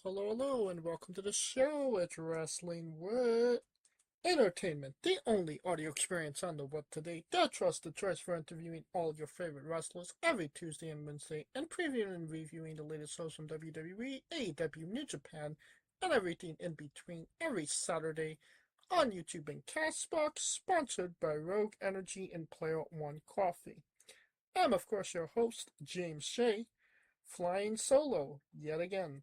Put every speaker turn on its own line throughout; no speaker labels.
Hello, and welcome to the show. It's Wrestling with Entertainment, the only audio experience on the web today. The trusted choice for interviewing all of your favorite wrestlers every Tuesday and Wednesday, and previewing and reviewing the latest shows from WWE, AEW, New Japan, and everything in between every Saturday on YouTube and Castbox, sponsored by Rogue Energy and Player One Coffee. I'm, of course, your host, James Shea, flying solo yet again.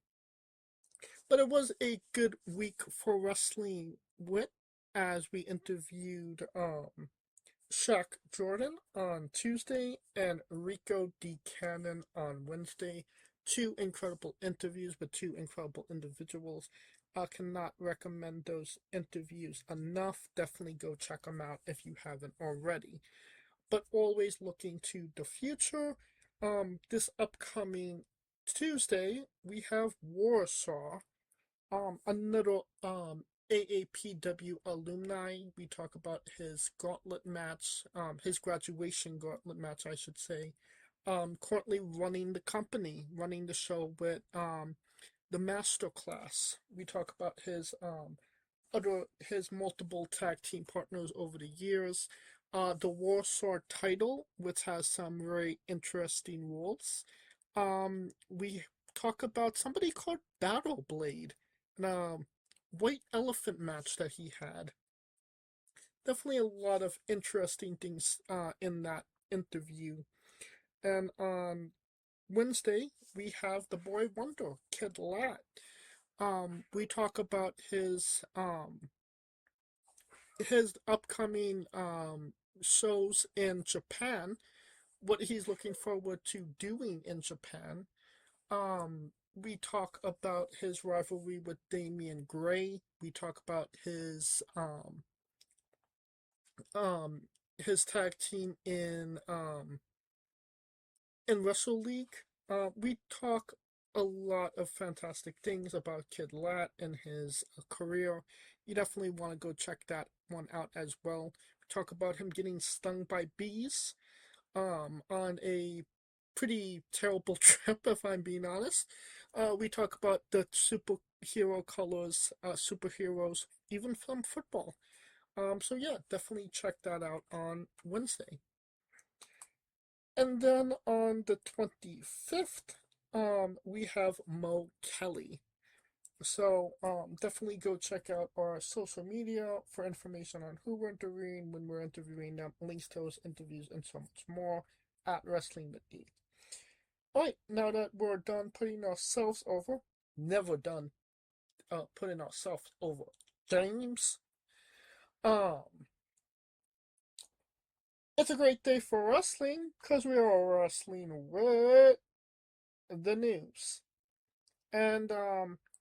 But it was a good week for wrestling with as we interviewed Shaq Jordan on Tuesday and Rico D. Cannon on Wednesday. Two incredible interviews with two incredible individuals. I cannot recommend those interviews enough. Definitely go check them out if you haven't already. But always looking to the future. This upcoming Tuesday, we have Warsaw, another AAPW alumni. We talk about his gauntlet match, his graduation gauntlet match, I should say. Currently running the company, running the show with the master class. We talk about his multiple tag team partners over the years. The Warsaw title, which has some very interesting rules. We talk about somebody called Battle Blade, and white elephant match that he had. Definitely a lot of interesting things in that interview. And on Wednesday, we have the boy wonder, Kid Lat. We talk about his upcoming shows in Japan, what he's looking forward to doing in Japan. We talk about his rivalry with Damian Gray. We talk about his tag team in Wrestle League. We talk a lot of fantastic things about Kid Lat and his career. You definitely want to go check that one out as well. We talk about him getting stung by bees on a pretty terrible trip, if I'm being honest. We talk about the superhero colors, superheroes, even from football. So yeah, definitely check that out on Wednesday. And then on the 25th, we have Mo Kelly. So definitely go check out our social media for information on who we're interviewing, when we're interviewing them, links to those interviews, and so much more at Wrestling with E. Alright, now that we're done putting ourselves over, never done putting ourselves over, James. Um, it's a great day for wrestling because we are wrestling with the news. And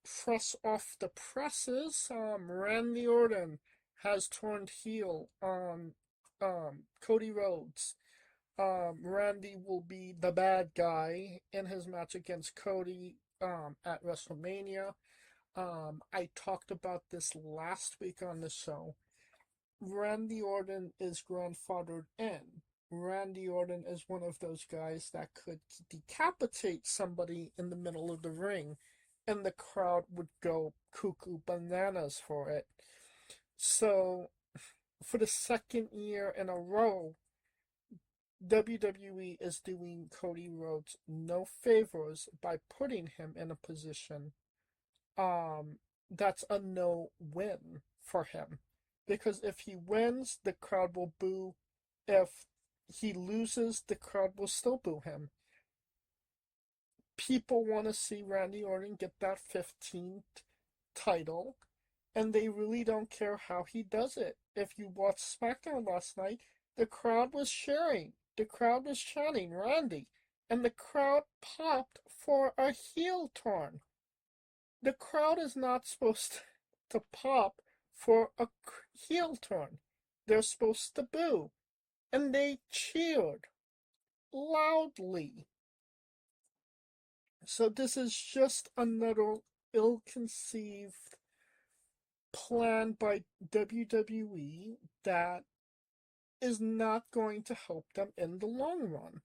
fresh off the presses, Randy Orton has turned heel on Cody Rhodes. Randy will be the bad guy in his match against Cody at WrestleMania. I talked about this last week on the show. Randy Orton is grandfathered in. Randy Orton is one of those guys that could decapitate somebody in the middle of the ring, and the crowd would go cuckoo bananas for it. So, for the second year in a row, WWE is doing Cody Rhodes no favors by putting him in a position that's a no-win for him. Because if he wins, the crowd will boo. If he loses, the crowd will still boo him. People want to see Randy Orton get that 15th title, and they really don't care how he does it. If you watched SmackDown last night, the crowd was cheering. The crowd was chanting Randy, and the crowd popped for a heel turn. The crowd is not supposed to pop for a heel turn. They're supposed to boo. And they cheered loudly. So this is just another ill-conceived plan by WWE that is not going to help them in the long run.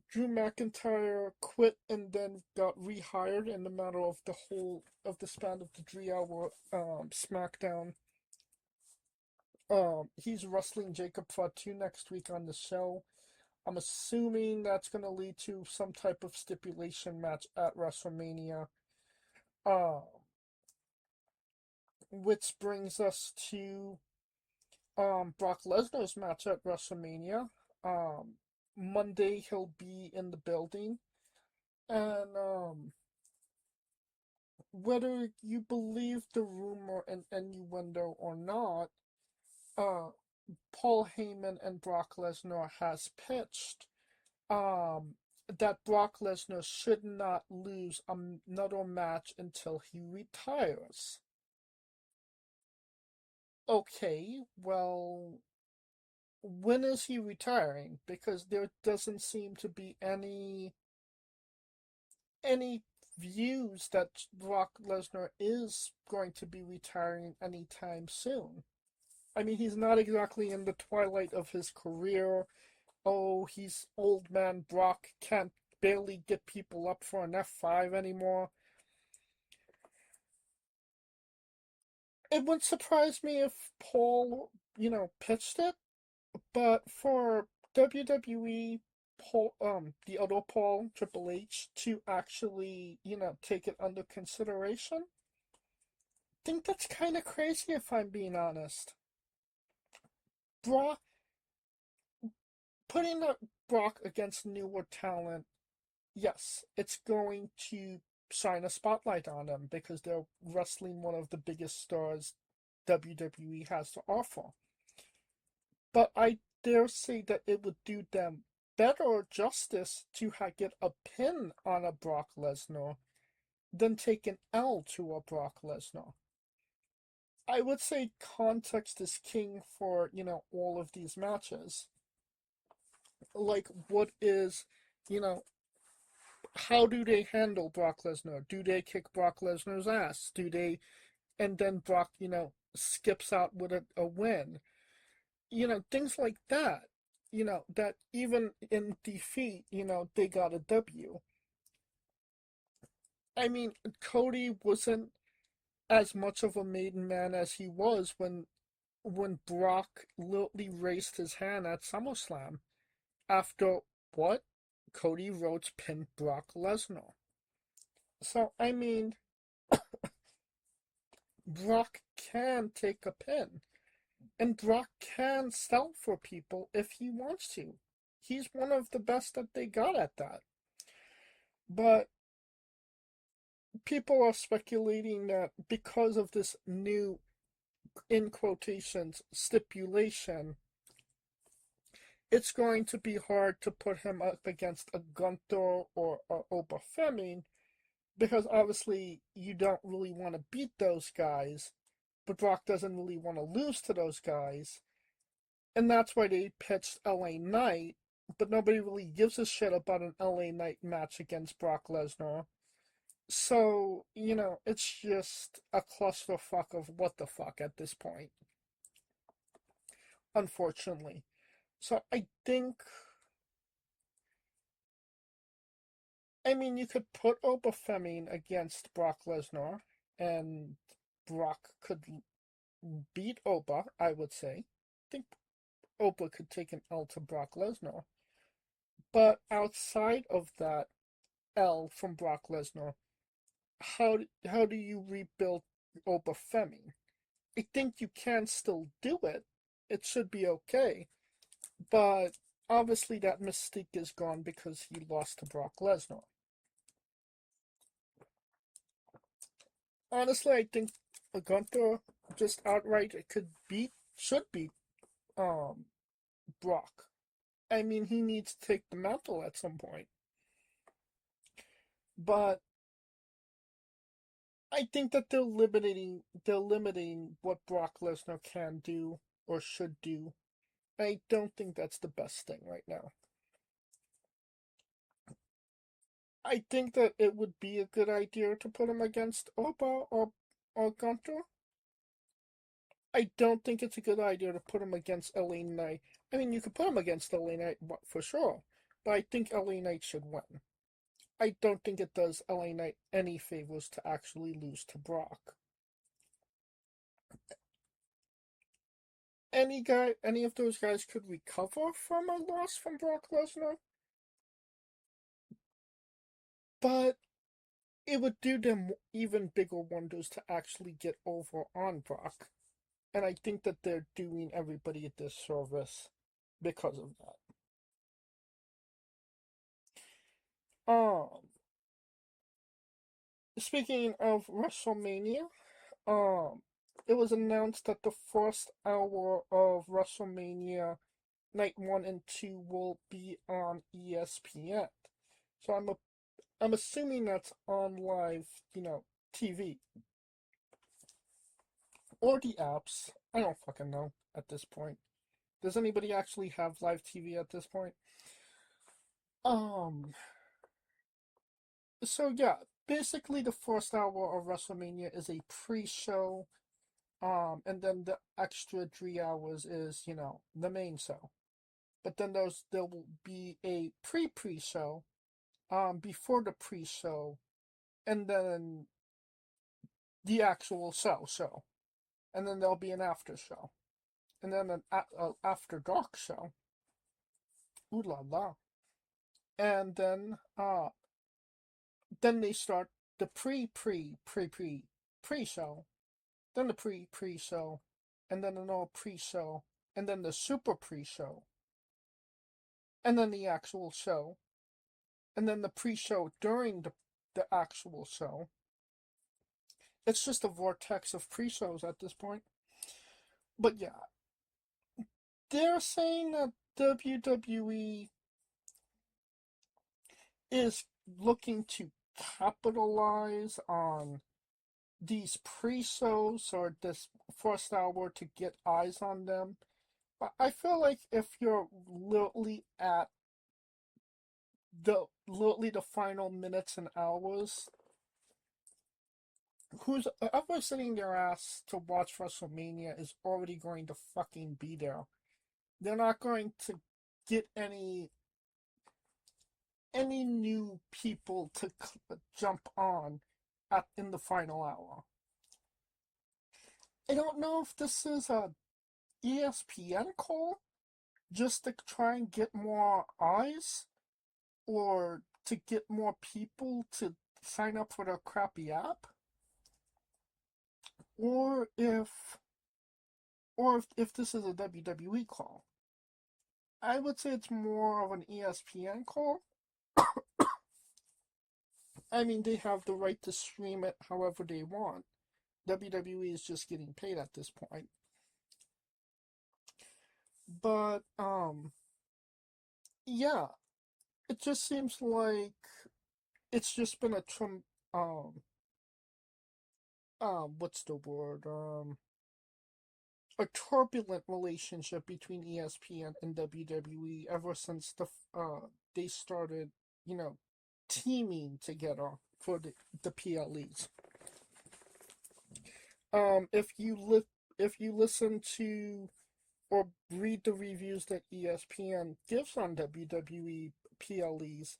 Drew McIntyre quit and then got rehired in the matter of the whole of the span of the 3 hour SmackDown. He's wrestling Jacob Fatu next week on the show. I'm assuming that's going to lead to some type of stipulation match at WrestleMania. Uh, which brings us to Brock Lesnar's match at WrestleMania. Um, Monday he'll be in the building, and whether you believe the rumor and innuendo or not, uh, Paul Heyman and Brock Lesnar has pitched um, that Brock Lesnar should not lose another match until he retires. Okay, well, when is he retiring? Because there doesn't seem to be any views that Brock Lesnar is going to be retiring anytime soon. I mean, he's not exactly in the twilight of his career. Oh, he's old man Brock, can't barely get people up for an F5 anymore. It wouldn't surprise me if Paul, pitched it, but for WWE, Paul, the other Paul, Triple H, to actually, take it under consideration, I think that's kind of crazy if I'm being honest. Brock, putting Brock against newer talent, yes, it's going to shine a spotlight on them because they're wrestling one of the biggest stars WWE has to offer. But I dare say that it would do them better justice to get a pin on a Brock Lesnar than take an L to a Brock Lesnar. I would say context is king for, all of these matches. Like, what is, you know, how do they handle Brock Lesnar? Do they kick Brock Lesnar's ass? Do they, and then Brock, skips out with a win? Things like that. That even in defeat, they got a W. I mean, Cody wasn't as much of a maiden man as he was when Brock literally raised his hand at SummerSlam after what? Cody Rhodes pinned Brock Lesnar. So, I mean, Brock can take a pin. And Brock can sell for people if he wants to. He's one of the best that they got at that. But people are speculating that because of this new, in quotations, stipulation, it's going to be hard to put him up against a Gunther or a Obafemi because obviously you don't really want to beat those guys, but Brock doesn't really want to lose to those guys. And that's why they pitched LA Knight, but nobody really gives a shit about an LA Knight match against Brock Lesnar. So, it's just a clusterfuck of what the fuck at this point, unfortunately. So I mean, you could put Obafemi against Brock Lesnar, and Brock could beat Oba, I would say. I think Oba could take an L to Brock Lesnar. But outside of that L from Brock Lesnar, how do you rebuild Obafemi? I think you can still do it. It should be okay. But obviously that mystique is gone because he lost to Brock Lesnar. Honestly, I think Gunther just outright should beat um Brock. I mean, he needs to take the mantle at some point. But I think that they're limiting what Brock Lesnar can do or should do. I don't think that's the best thing right now. I think that it would be a good idea to put him against Oba or Gunther. I don't think it's a good idea to put him against LA Knight. I mean, you could put him against LA Knight for sure, but I think LA Knight should win. I don't think it does LA Knight any favors to actually lose to Brock. Any of those guys could recover from a loss from Brock Lesnar, but it would do them even bigger wonders to actually get over on Brock. And I think that they're doing everybody a disservice because of that. Speaking of WrestleMania, um, it was announced that the first hour of WrestleMania Night 1 and 2 will be on ESPN. So I'm assuming that's on live, TV. Or the apps. I don't fucking know at this point. Does anybody actually have live TV at this point? Um, so yeah, basically the first hour of WrestleMania is a pre-show, and then the extra 3 hours is, the main show. But then there will be a pre-show, before the pre-show, and then the actual show. And then there'll be an after show. And then an after dark show. Ooh la la. And then they start the pre-show, then the pre-show, and then another pre-show, and then the super pre-show, and then the actual show, and then the pre-show during the actual show. It's just a vortex of pre-shows at this point. But yeah, they're saying that WWE is looking to capitalize on these pre-shows or this first hour to get eyes on them. But I feel like if you're literally at the final minutes and hours, who's ever sitting their ass to watch WrestleMania is already going to fucking be there. They're not going to get any new people to jump on in the final hour. I don't know if this is a ESPN call just to try and get more eyes or to get more people to sign up for their crappy app, or if this is a WWE call. I would say it's more of an ESPN call. I mean, they have the right to stream it however they want. WWE is just getting paid at this point. But, yeah, it just seems like it's just been what's the word? A turbulent relationship between ESPN and WWE ever since they started, teaming together for the PLEs. If you listen to or read the reviews that ESPN gives on WWE PLEs,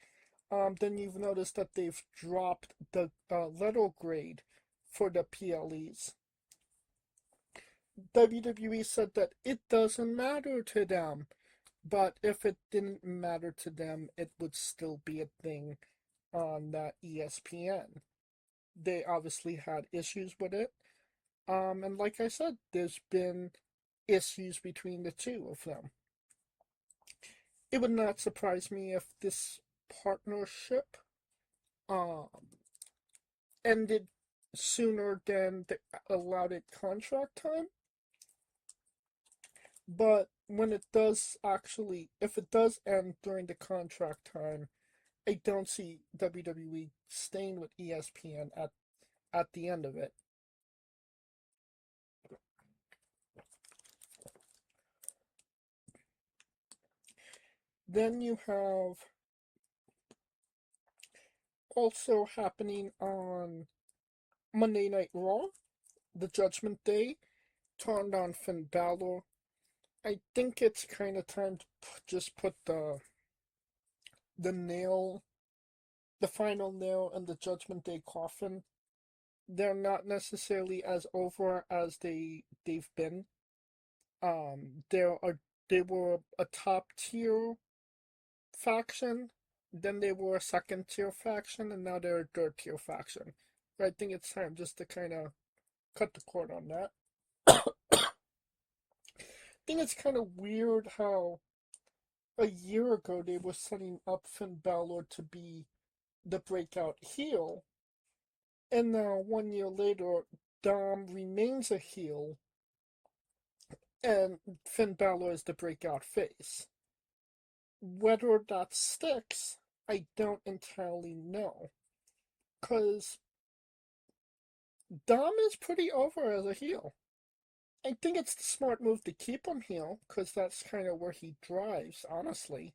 then you've noticed that they've dropped the letter grade for the PLEs. WWE said that it doesn't matter to them, but if it didn't matter to them, it would still be a thing on ESPN. They obviously had issues with it, and like I said, there's been issues between the two of them. It would not surprise me if this partnership um, ended sooner than the allotted contract time. But when it does if it does end during the contract time, I don't see WWE staying with ESPN at the end of it. Then you have also happening on Monday Night Raw, the Judgment Day turned on Finn Balor. I think it's kind of time to just put the the nail, the final nail in the Judgment Day coffin, they're not necessarily as over as they've been. There are they were a top tier faction, then they were a second tier faction, and now they're a third tier faction. I think it's time just to kind of cut the cord on that. I think it's kind of weird how a year ago they were setting up Finn Balor to be the breakout heel, and now 1 year later, Dom remains a heel, and Finn Balor is the breakout face. Whether that sticks, I don't entirely know. Because Dom is pretty over as a heel. I think it's the smart move to keep him heel, because that's kind of where he drives, honestly.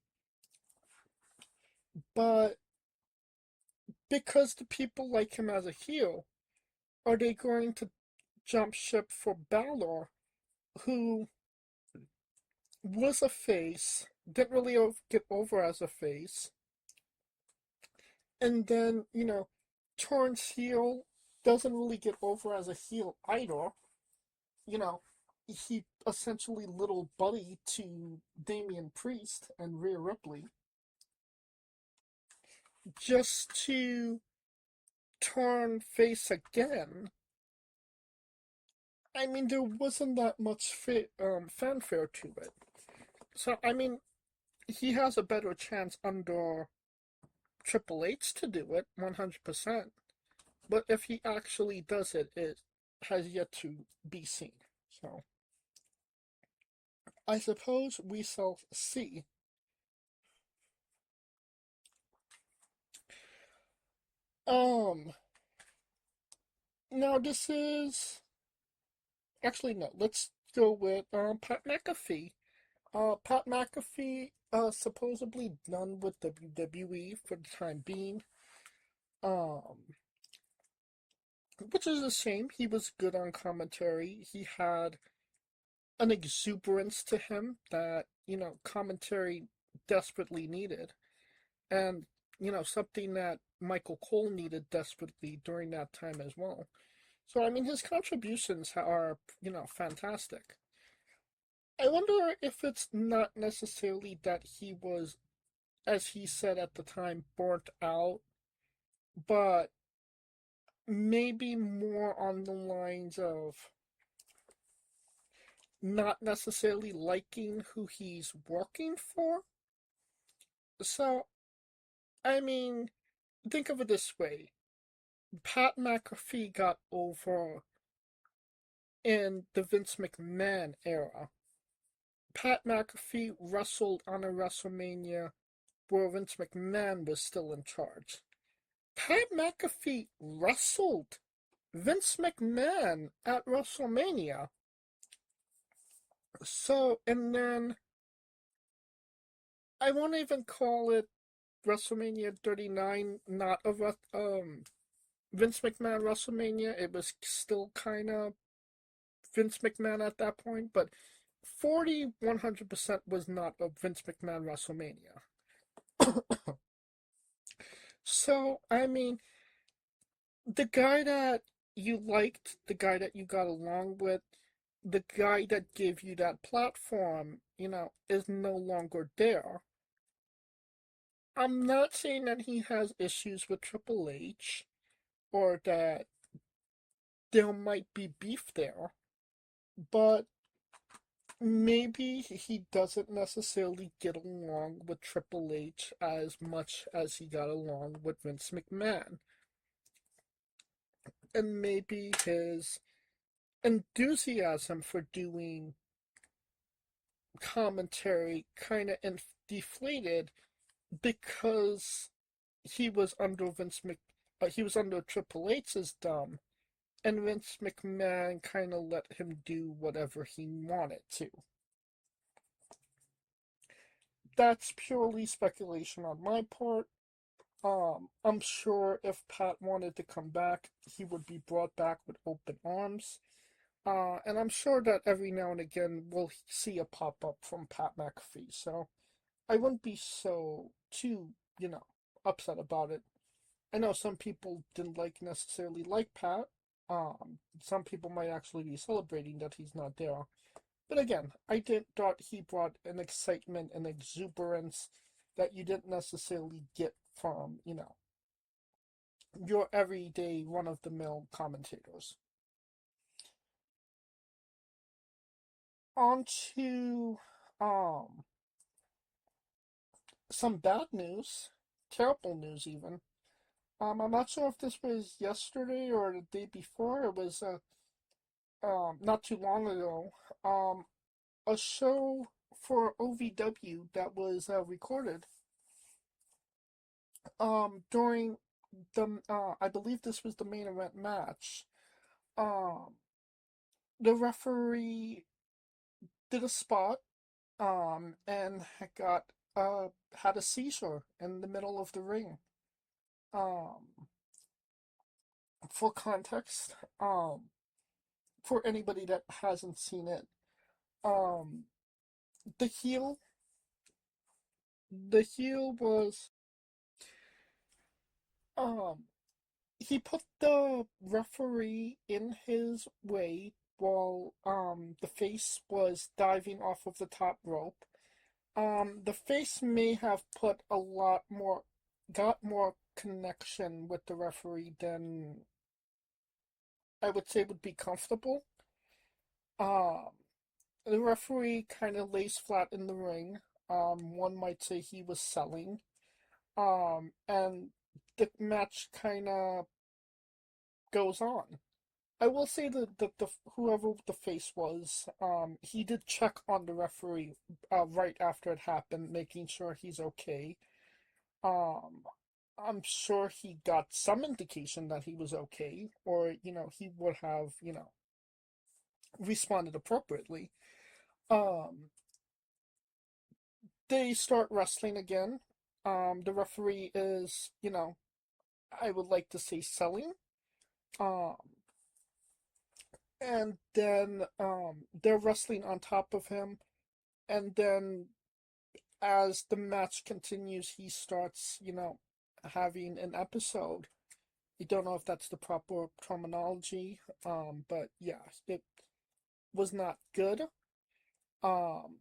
But because the people like him as a heel, are they going to jump ship for Balor, who was a face, didn't really get over as a face, and then, turns heel, doesn't really get over as a heel either. You know, he essentially little buddy to Damian Priest and Rhea Ripley, just to turn face again. I mean, there wasn't that much fanfare to it. So, I mean, he has a better chance under Triple H to do it, 100%. But if he actually does it, it has yet to be seen. So, I suppose we shall see. Um, Now this is actually no. Let's go with Pat McAfee. Pat McAfee supposedly done with WWE for the time being. Um, which is a shame. He was good on commentary. He had an exuberance to him that commentary desperately needed, and something that Michael Cole needed desperately during that time as well. So I mean, his contributions are fantastic. I wonder if it's not necessarily that he was, as he said at the time, burnt out, but maybe more on the lines of not necessarily liking who he's working for. So, I mean, think of it this way. Pat McAfee got over in the Vince McMahon era. Pat McAfee wrestled on a WrestleMania where Vince McMahon was still in charge. Pat McAfee wrestled Vince McMahon at WrestleMania. So, and then I won't even call it WrestleMania 39, not a Vince McMahon WrestleMania. It was still kind of Vince McMahon at that point, but 40 100% was not a Vince McMahon WrestleMania. So, I mean, the guy that you liked, the guy that you got along with, the guy that gave you that platform, is no longer there. I'm not saying that he has issues with Triple H or that there might be beef there, but maybe he doesn't necessarily get along with Triple H as much as he got along with Vince McMahon. And maybe his enthusiasm for doing commentary kind of deflated because he was under he was under Triple H's thumb, and Vince McMahon kind of let him do whatever he wanted to. That's purely speculation on my part. I'm sure if Pat wanted to come back, he would be brought back with open arms. And I'm sure that every now and again we'll see a pop up from Pat McAfee. So I wouldn't be so too upset about it. I know some people didn't necessarily like Pat. Some people might actually be celebrating that he's not there. But again, I did thought he brought an excitement and exuberance that you didn't necessarily get from, your everyday run of the mill commentators. On to um some bad news, terrible news even. I'm not sure if this was yesterday or the day before. It was not too long ago. A show for OVW that was recorded during the I believe this was the main event match. Um, the referee did a spot and got had a seizure in the middle of the ring. Um, for context, for anybody that hasn't seen it, um, the heel, the heel was um he put the referee in his way while the face was diving off of the top rope. The face may have put a lot more got more connection with the referee than I would say would be comfortable. Um the referee kind of lays flat in the ring. One might say he was selling. And the match kind of goes on. I will say that the whoever the face was, he did check on the referee right after it happened, making sure he's okay. Um, I'm sure he got some indication that he was okay, or he would have responded appropriately. Um, they start wrestling again. The referee is I would like to say selling. Um, and then they're wrestling on top of him, and then as the match continues, he starts, having an episode. I don't know if that's the proper terminology, but yeah, it was not good. Um,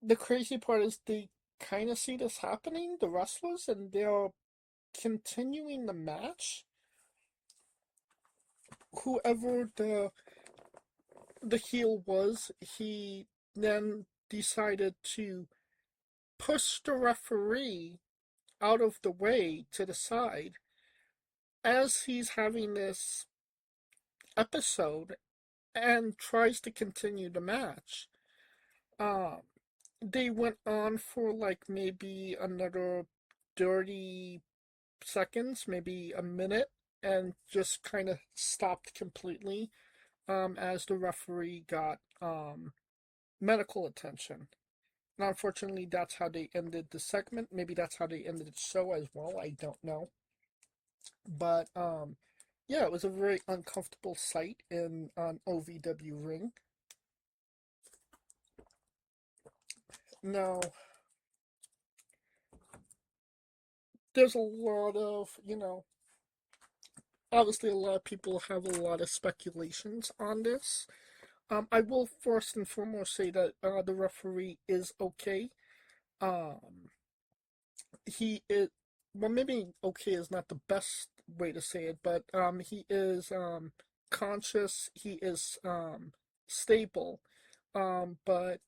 the crazy part is they kind of see this happening, the wrestlers, and they're continuing the match. Whoever the heel was, he then decided to push the referee out of the way to the side as he's having this episode and tries to continue the match. Um, they went on for like maybe another 30 seconds, maybe a minute, and just kind of stopped completely as the referee got medical attention. And unfortunately, that's how they ended the segment. Maybe that's how they ended the show as well. I don't know. But yeah, it was a very uncomfortable sight in an OVW ring. Now, there's a lot of, obviously a lot of people have a lot of speculations on this. I will first and foremost say that the referee is okay. Um, he is, well, maybe okay is not the best way to say it, but he is conscious, he is stable, but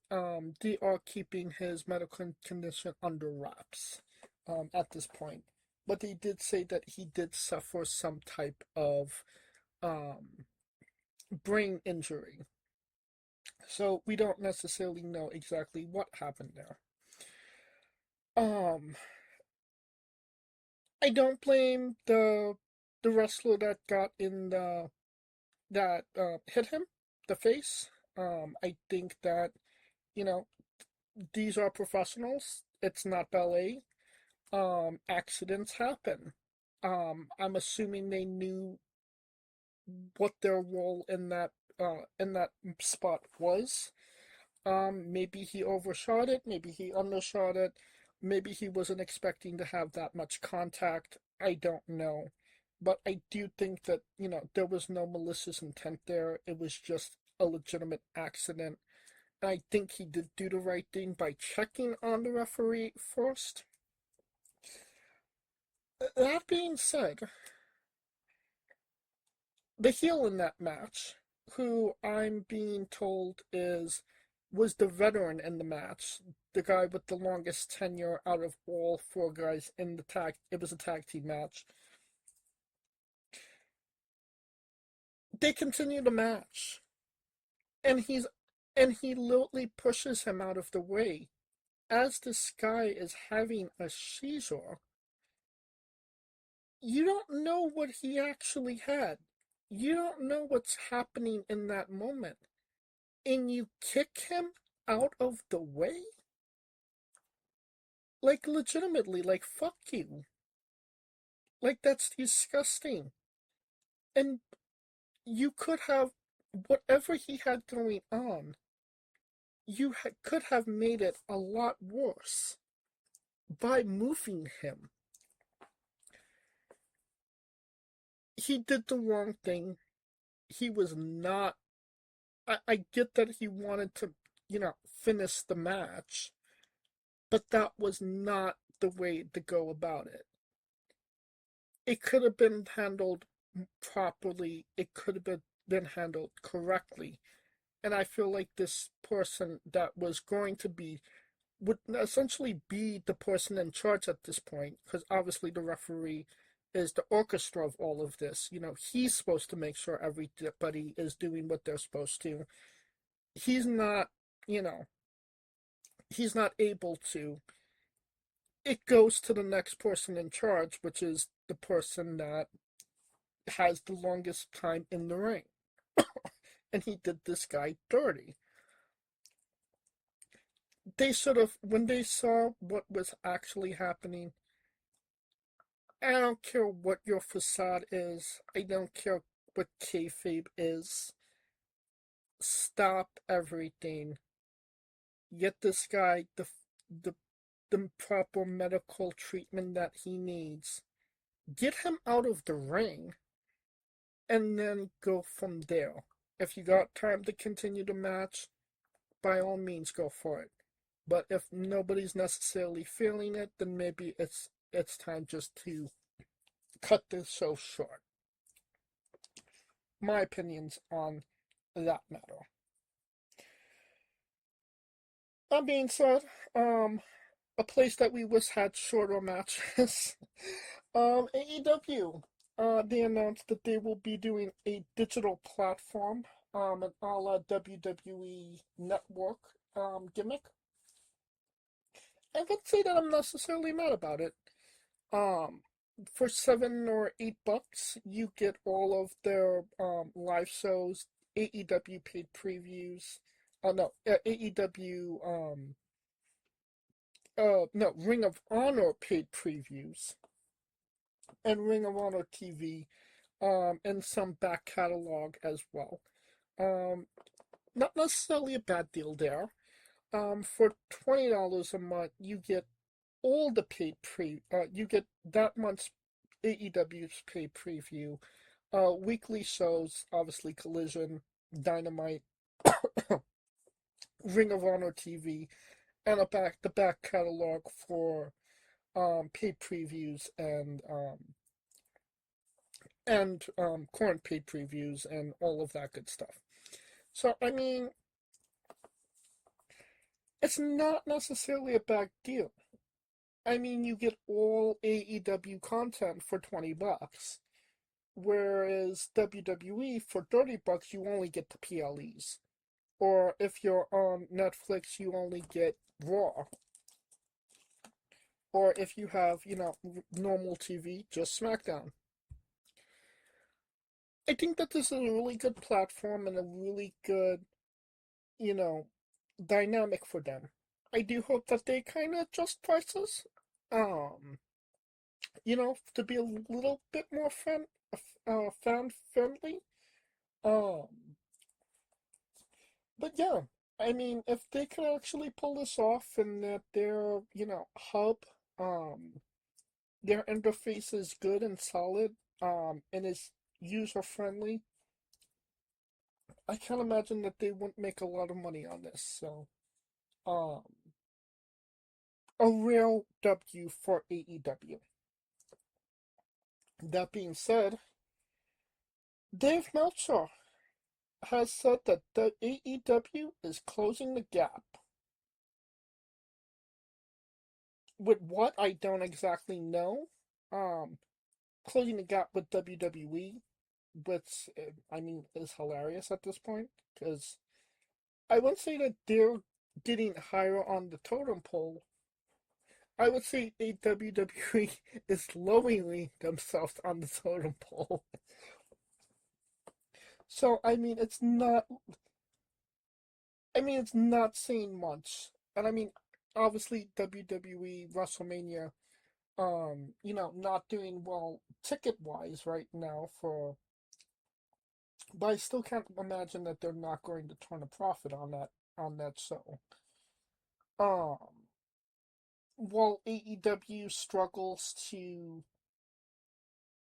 they are keeping his medical condition under wraps at this point. But they did say that he did suffer some type of um, brain injury. So we don't necessarily know exactly what happened there. Um, I don't blame the wrestler that got in the that hit him, the face. I think that you know these are professionals. It's not ballet. Accidents happen. I'm assuming they knew what their role in that spot was. Maybe he overshot it. Maybe he undershot it. Maybe he wasn't expecting to have that much contact. I don't know. But I do think that, there was no malicious intent there. It was just a legitimate accident. And I think he did do the right thing by checking on the referee first. That being said, the heel in that match, who I'm being told was the veteran in the match, the guy with the longest tenure out of all four guys in the tag. It was a tag team match. They continue the match, and he literally pushes him out of the way as this guy is having a seizure. You don't know what he actually had. You don't know what's happening in that moment. And you kick him out of the way? Like, legitimately, like, fuck you. Like, that's disgusting. And you could have, whatever he had going on, could have made it a lot worse by moving him. He did the wrong thing. He was not. I get that he wanted to, finish the match, but that was not the way to go about it. It could have been handled properly, it could have been handled correctly. And I feel like this person that was going to be would essentially be the person in charge at this point, because obviously the referee is the orchestra of all of this. He's supposed to make sure everybody is doing what they're supposed to. He's not, you know, he's not able to. It goes to the next person in charge, which is the person that has the longest time in the ring. And he did this guy dirty. They sort of, when they saw what was actually happening, I don't care what your facade is, I don't care what kayfabe is, stop everything. Get this guy the, the proper medical treatment that he needs. Get him out of the ring, and then go from there. If you got time to continue the match, by all means go for it. But if nobody's necessarily feeling it, then maybe it's time just to cut this show short. My opinions on that matter. That being said, a place that we wish had shorter matches. AEW. They announced that they will be doing a digital platform, an a la WWE Network gimmick. I would say that I'm necessarily mad about it. Um, for $7 or $8, you get all of their live shows, AEW paid previews. No, AEW no, Ring of Honor paid previews, and Ring of Honor TV, and some back catalog as well. Um, Not necessarily a bad deal there. For $20 a month, you get all the you get that month's AEW's paid preview, weekly shows, obviously Collision, Dynamite, Ring of Honor TV, and the back catalog for paid previews and current paid previews and all of that good stuff. So I mean, it's not necessarily a bad deal. I mean, you get all AEW content for $20, whereas WWE for $30 you only get the PLEs. Or if you're on Netflix, you only get Raw. Or if you have, normal TV, just SmackDown. I think that this is a really good platform and a really good, you know, dynamic for them. I do hope that they kind of adjust prices, um, to be a little bit more fan friendly. Um, but yeah, I mean, if they could actually pull this off and that their, hub, um, their interface is good and solid, and is user friendly, I can't imagine that they wouldn't make a lot of money on this. So, um, a real W for AEW. That being said, Dave Meltzer has said that the AEW is closing the gap. With what, I don't exactly know. Um, Closing the gap with WWE, which I mean is hilarious at this point, because I wouldn't say that they're getting higher on the totem pole. I would say the WWE is lowering themselves on the totem pole. So it's not saying much. And I mean, obviously WWE WrestleMania, not doing well ticket wise right now but I still can't imagine that they're not going to turn a profit on that show. Um, while AEW struggles to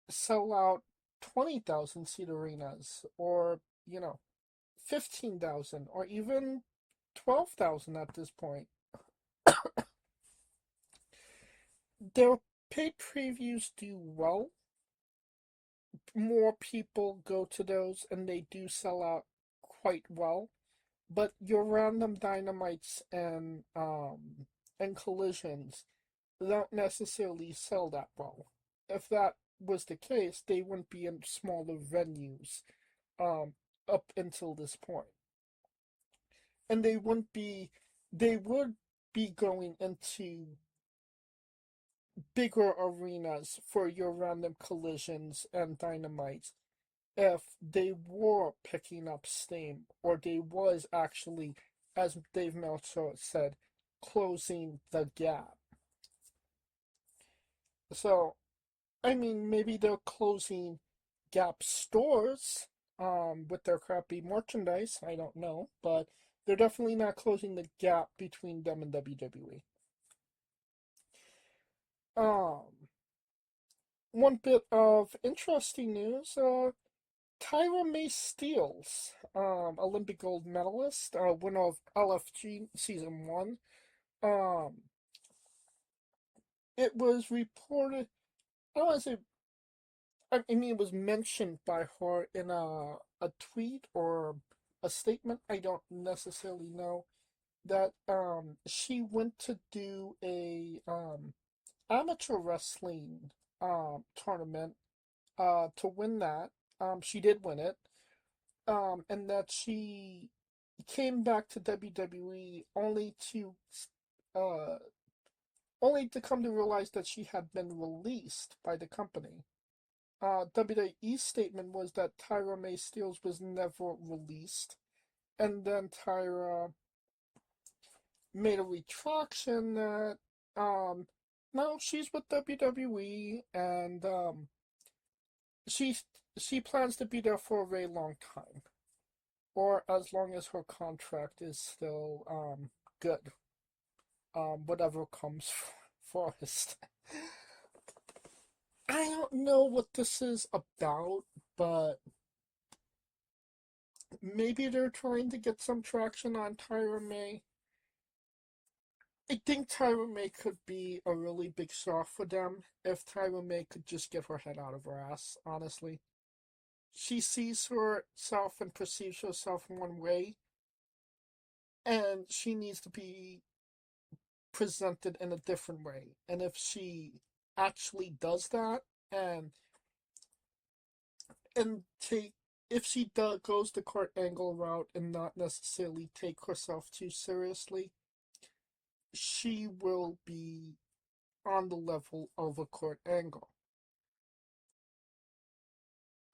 sell out 20,000 seat arenas, or 15,000, or even 12,000 at this point, their paid previews do well. More people go to those and they do sell out quite well. But your random dynamites and collisions don't necessarily sell that well. If that was the case, they wouldn't be in smaller venues um up until this point. And they would be going into bigger arenas for your random collisions and dynamites if they were picking up steam, or they was actually, as Dave Meltzer said, closing the gap. So, I mean, maybe they're closing Gap stores with their crappy merchandise. I don't know, but they're definitely not closing the gap between them and WWE. Um, One bit of interesting news: Tyra Mae Steele's, Olympic gold medalist, winner of LFG season one. Um, it was reported. I don't want to say. I mean, it was mentioned by her in a tweet or a statement. I don't necessarily know that she went to do a amateur wrestling tournament to win that. She did win it. And that she came back to WWE uh only to come to realize that she had been released by the company. WWE's statement was that Tyra Mae Steele was never released, and then Tyra made a retraction that um no, she's with WWE, and she she plans to be there for a very long time, or as long as her contract is still good. Whatever comes first. I don't know what this is about, but maybe they're trying to get some traction on Tyra May. I think Tyra May could be a really big star for them if Tyra May could just get her head out of her ass, honestly. She sees herself and perceives herself in one way, and she needs to be presented in a different way. And if she actually does that, and and take if she goes the Kurt Angle route and not necessarily take herself too seriously, she will be on the level of a Kurt Angle.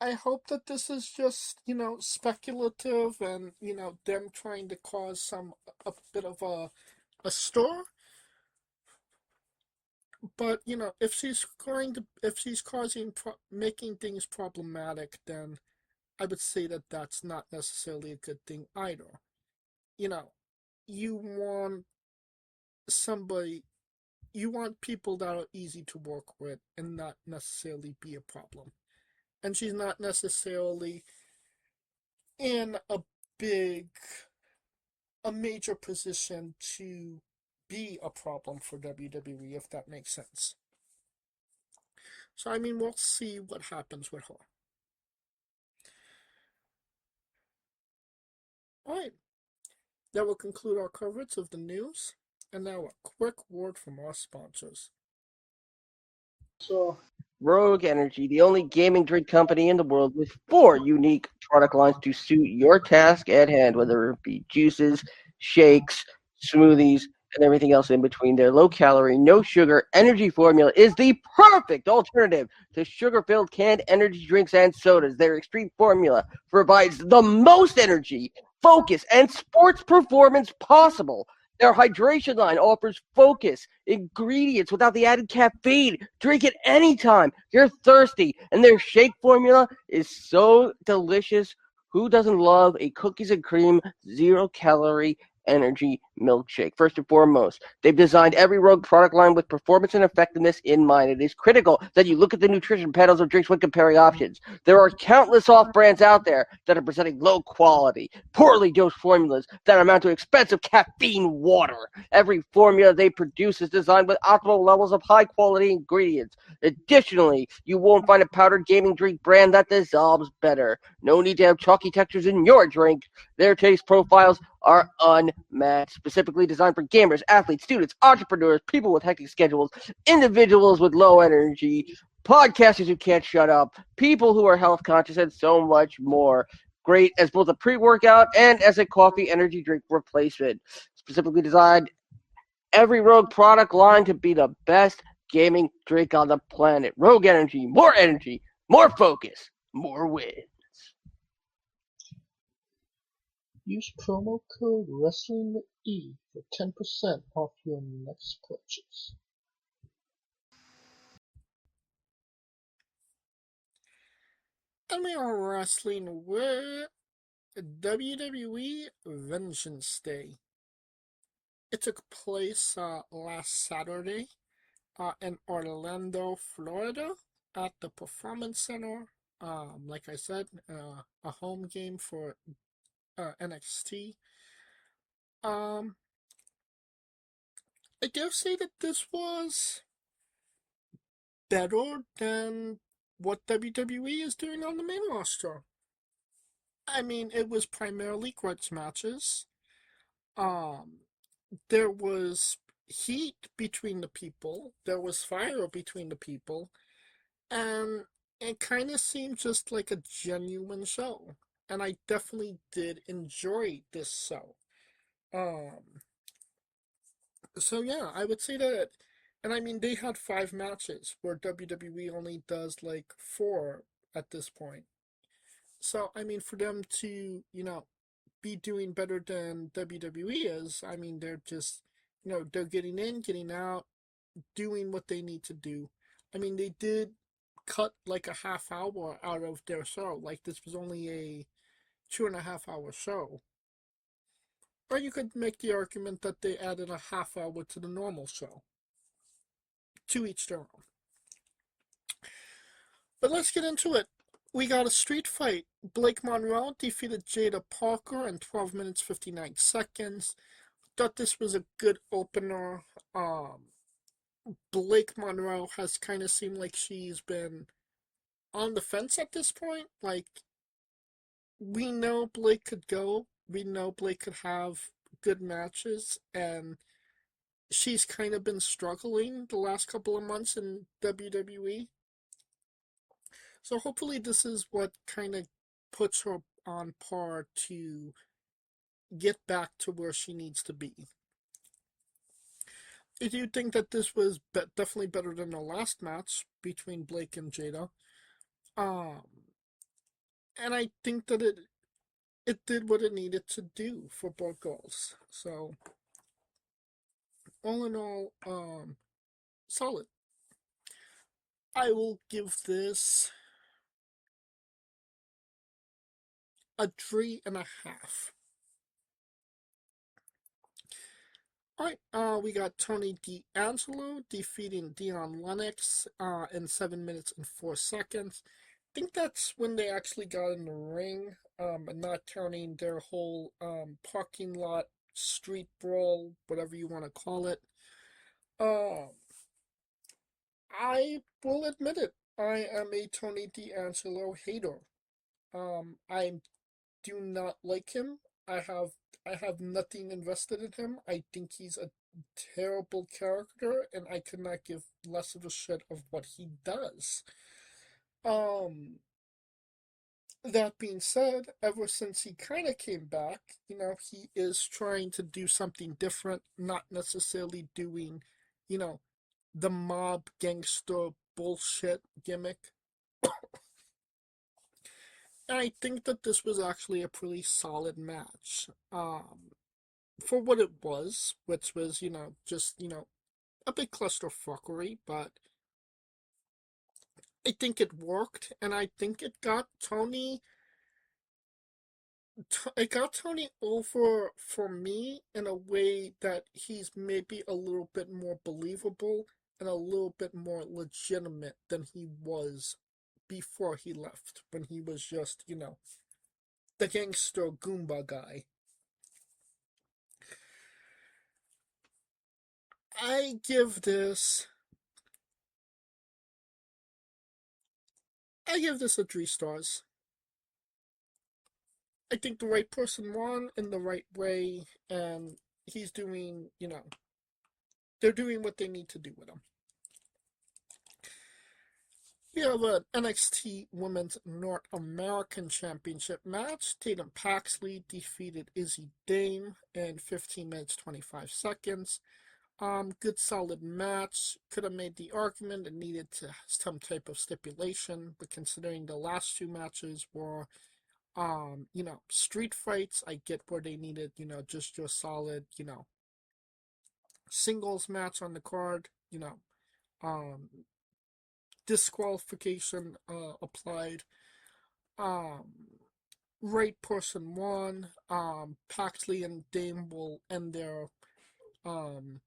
I hope that this is just, speculative, and, them trying to cause a bit of a stir. But, if she's making things problematic, then I would say that that's not necessarily a good thing either. you want somebody, you want people that are easy to work with and not necessarily be a problem. And she's not necessarily in big, a major position to be a problem for WWE, if that makes sense. So, I mean, we'll see what happens with her. Alright, that will conclude our coverage of the news. And now a quick word from our sponsors.
So, Rogue Energy, the only gaming drink company in the world with 4 unique product lines to suit your task at hand, whether it be juices, shakes, smoothies, and everything else in between. Their low calorie, no sugar energy formula is the perfect alternative to sugar filled canned energy drinks and sodas. Their extreme formula provides the most energy, focus, and sports performance possible. Their hydration line offers focus, ingredients without the added caffeine. Drink it anytime you're thirsty. And their shake formula is so delicious. Who doesn't love a cookies and cream, 0-calorie energy milkshake? First and foremost, they've designed every Rogue product line with performance and effectiveness in mind. It is critical that you look at the nutrition panels of drinks when comparing options. There are countless off brands out there that are presenting low quality, poorly dosed formulas that amount to expensive caffeine water. Every formula they produce is designed with optimal levels of high quality ingredients. Additionally, you won't find a powdered gaming drink brand that dissolves better. No need to have chalky textures in your drink. Their taste profiles are unmatched, specifically designed for gamers, athletes, students, entrepreneurs, people with hectic schedules, individuals with low energy, podcasters who can't shut up, people who are health conscious, and so much more. Great as both a pre-workout and as a coffee energy drink replacement. Specifically designed every Rogue product line to be the best gaming drink on the planet. Rogue Energy, more focus, more wins.
Use promo code WRESTLINGWITHE for 10% off your next purchase. And we are wrestling with WWE Vengeance Day. It took place last Saturday in Orlando, Florida, at the Performance Center. Like I said, a home game for NXT. Um, I dare say that this was better than what WWE is doing on the main roster. I mean, it was primarily grudge matches. Um, there was heat between the people. There was fire between the people, and it kind of seemed just like a genuine show. And I definitely did enjoy this show. Um, so yeah, I would say that, and I mean they had 5 matches where WWE only does like 4 at this point. So I mean for them to be doing better than WWE is, I mean they're just they're getting in, getting out, doing what they need to do. I mean they did cut like a half hour out of their show. Like this was only a 2.5 hour show. Or you could make the argument that they added a half hour to the normal show. To each their own. But let's get into it. We got a street fight. Blake Monroe defeated Jada Parker in 12 minutes 59 seconds. Thought this was a good opener. Blake Monroe has kind of seemed like she's been on the fence at this point. Like, we know Blake could go. We know Blake could have good matches. And she's kind of been struggling the last couple of months in WWE. So hopefully this is what kind of puts her on par to get back to where she needs to be. I do think that this was definitely better than the last match between Blake and Jada. Um, and I think that it did what it needed to do for both girls. So all in all, solid. I will give this a 3.5. Alright, we got Tony D'Angelo defeating Dion Lennox in 7 minutes and 4 seconds. I think that's when they actually got in the ring, and not counting their whole parking lot, street brawl, whatever you want to call it. Uh, I will admit it, I am a Tony D'Angelo hater. I do not like him. I have I have nothing invested in him. I think he's a terrible character, and I could not give less of a shit of what he does. Um, that being said, ever since he kind of came back, he is trying to do something different, not necessarily doing, you know, the mob gangster bullshit gimmick. And I think that this was actually a pretty solid match. For what it was, which was, just, a big clusterfuckery, but I think it worked, and I think it got Tony over for me in a way that he's maybe a little bit more believable and a little bit more legitimate than he was before he left, when he was just, the gangster Goomba guy. I give this I give this a 3 stars. I think the right person won in the right way, and he's doing, they're doing what they need to do with him. We have an NXT Women's North American Championship match. Tatum Paxley defeated Izzy Dame in 15 minutes 25 seconds. Good solid match. Could have made the argument it needed to some type of stipulation, but considering the last 2 matches were street fights, I get where they needed, just your solid, singles match on the card, um, disqualification applied. Um, right person won. Paxley and Dame will end um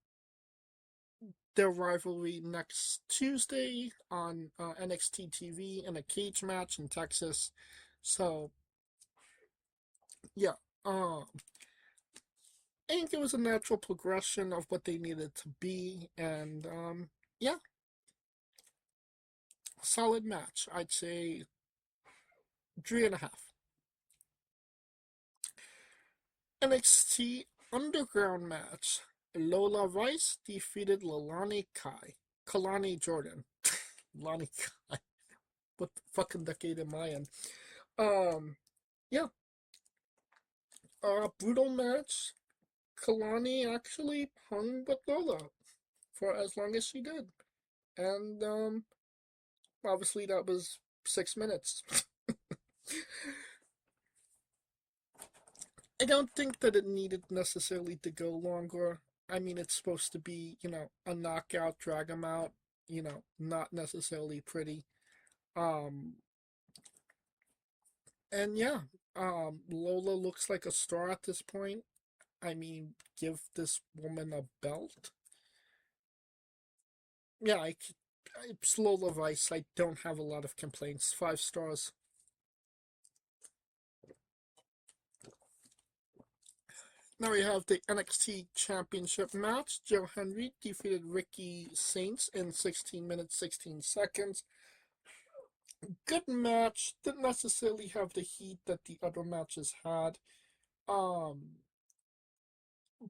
their rivalry next Tuesday on NXT TV in a cage match in Texas. So yeah, I think it was a natural progression of what they needed to be, and yeah, solid match. I'd say 3.5. NXT Underground match. Lola Rice defeated Kalani Jordan. Lani Kai. What the fucking decade am I in? Yeah. Brutal match. Kalani actually hung with Lola for as long as she did. And, obviously that was 6 minutes. I don't think that it needed necessarily to go longer. I mean, it's supposed to be, a knockout, drag 'em out, not necessarily pretty. Um, and yeah, Lola looks like a star at this point. I mean, give this woman a belt. Yeah, it's Lola Vice. I don't have a lot of complaints. 5 stars. Now we have the NXT Championship match. Joe Henry defeated Ricky Saints in 16 minutes, 16 seconds. Good match. Didn't necessarily have the heat that the other matches had. Um,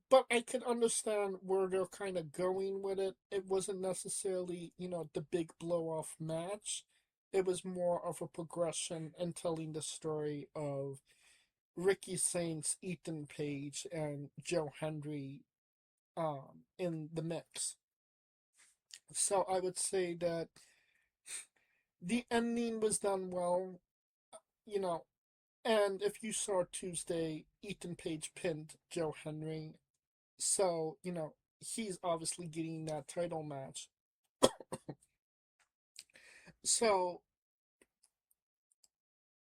but I could understand where they're kind of going with it. It wasn't necessarily, the big blow off match. It was more of a progression and telling the story of Ricky Saints, Ethan Page, and Joe Henry in the mix. So I would say that the ending was done well, you know, and if you saw Tuesday, Ethan Page pinned Joe Henry. So, he's obviously getting that title match. So,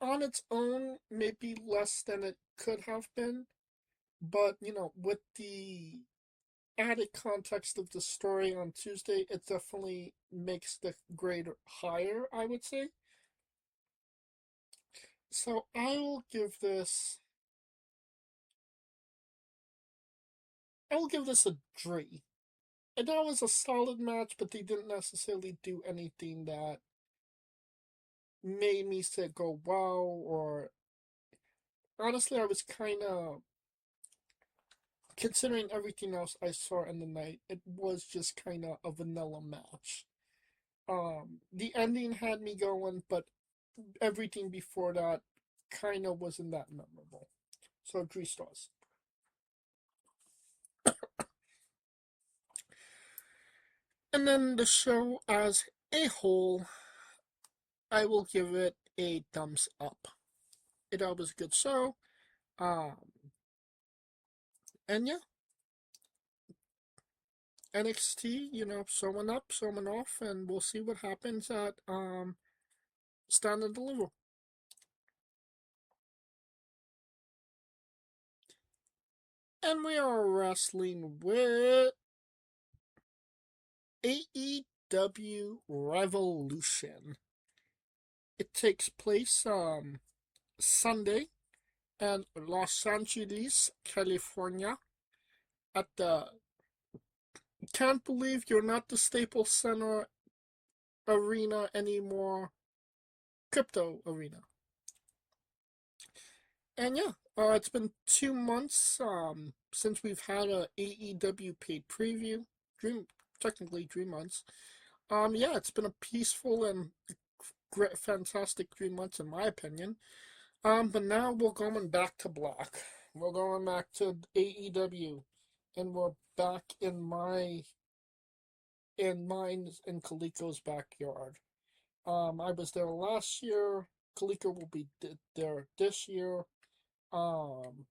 on its own, maybe less than it could have been. But, with the added context of the story on Tuesday, it definitely makes the grade higher, I would say. So I will give this a 3. And that was a solid match, but they didn't necessarily do anything that made me say go wow, or honestly I was kind of considering everything else I saw in the night, it was just kind of a vanilla match. The ending had me going, but everything before that kind of wasn't that memorable. So 3 stars. And then the show as a whole, I will give it a thumbs up. It was a good show. Um, and yeah, NXT, showing up, showing off, and we'll see what happens at Stand and Deliver. And we are wrestling with AEW Revolution. It takes place Sunday in Los Angeles, California, at the Can't Believe You're Not the Staples Center Arena anymore, Crypto Arena. And yeah, it's been 2 months since we've had a AEW paid preview. Technically 3 months. Yeah, it's been a peaceful and great, fantastic 3 months in my opinion. But now we're going back to black. We're going back to AEW, and we're back in mine's in Kaliko's backyard. I was there last year. Kaliko will be there this year. Um,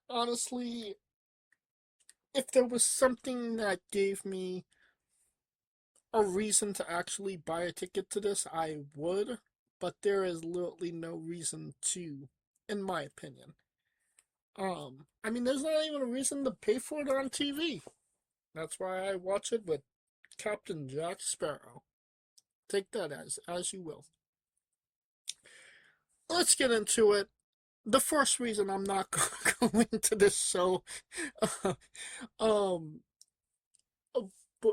Honestly, if there was something that gave me a reason to actually buy a ticket to this, I would. But there is literally no reason to, in my opinion. I mean, there's not even a reason to pay for it on TV. That's why I watch it with Captain Jack Sparrow. Take that as you will. Let's get into it. The first reason I'm not going to this show, um,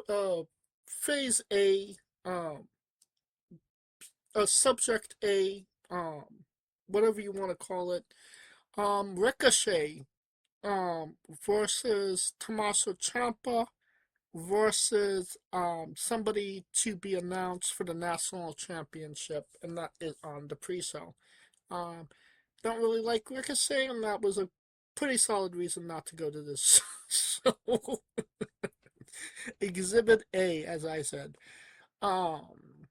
uh, Phase A, Subject A, whatever you want to call it, Ricochet, versus Tommaso Ciampa versus somebody to be announced for the national championship, and that is on the pre-show. Um, don't really like Ricochet, and that was a pretty solid reason not to go to this show. Exhibit A, as I said. Um,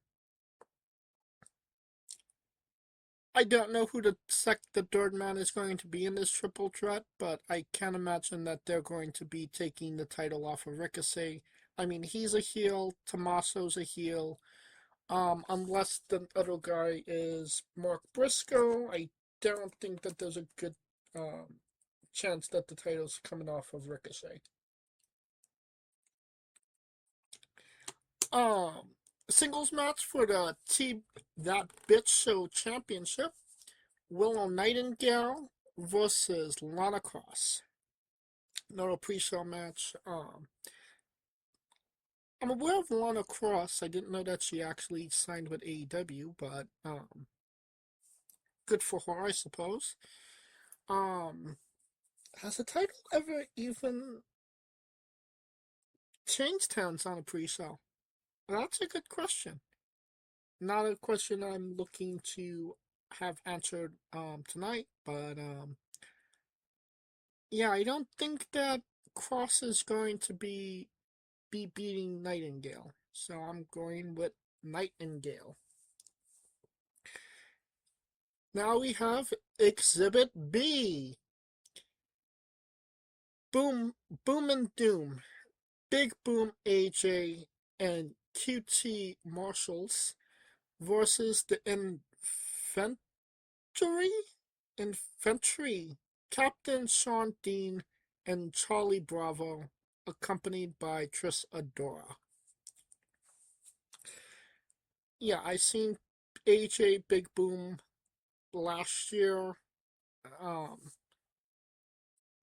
I don't know who the third man is going to be in this triple threat, but I can't imagine that they're going to be taking the title off of Ricochet. I mean, he's a heel, Tommaso's a heel. Unless the other guy is Mark Briscoe, I don't think that there's a good chance that the title's coming off of Ricochet. Um, Singles match for the That Bitch Show Championship. Willow Nightingale versus Lana Cross. Another pre-show match. I'm aware of Lana Cross. I didn't know that she actually signed with AEW, but good for her, I suppose. Has the title ever even changed hands on a pre-show? That's a good question. Not a question I'm looking to have answered tonight, but yeah, I don't think that Cross is going to be beating Nightingale, so I'm going with Nightingale. Now we have Exhibit B. Boom and Doom. Big Boom AJ and QT Marshalls versus the Infantry? Captain Sean Dean and Charlie Bravo, accompanied by Trish Adora. Yeah, I seen AJ Big Boom last year. Um,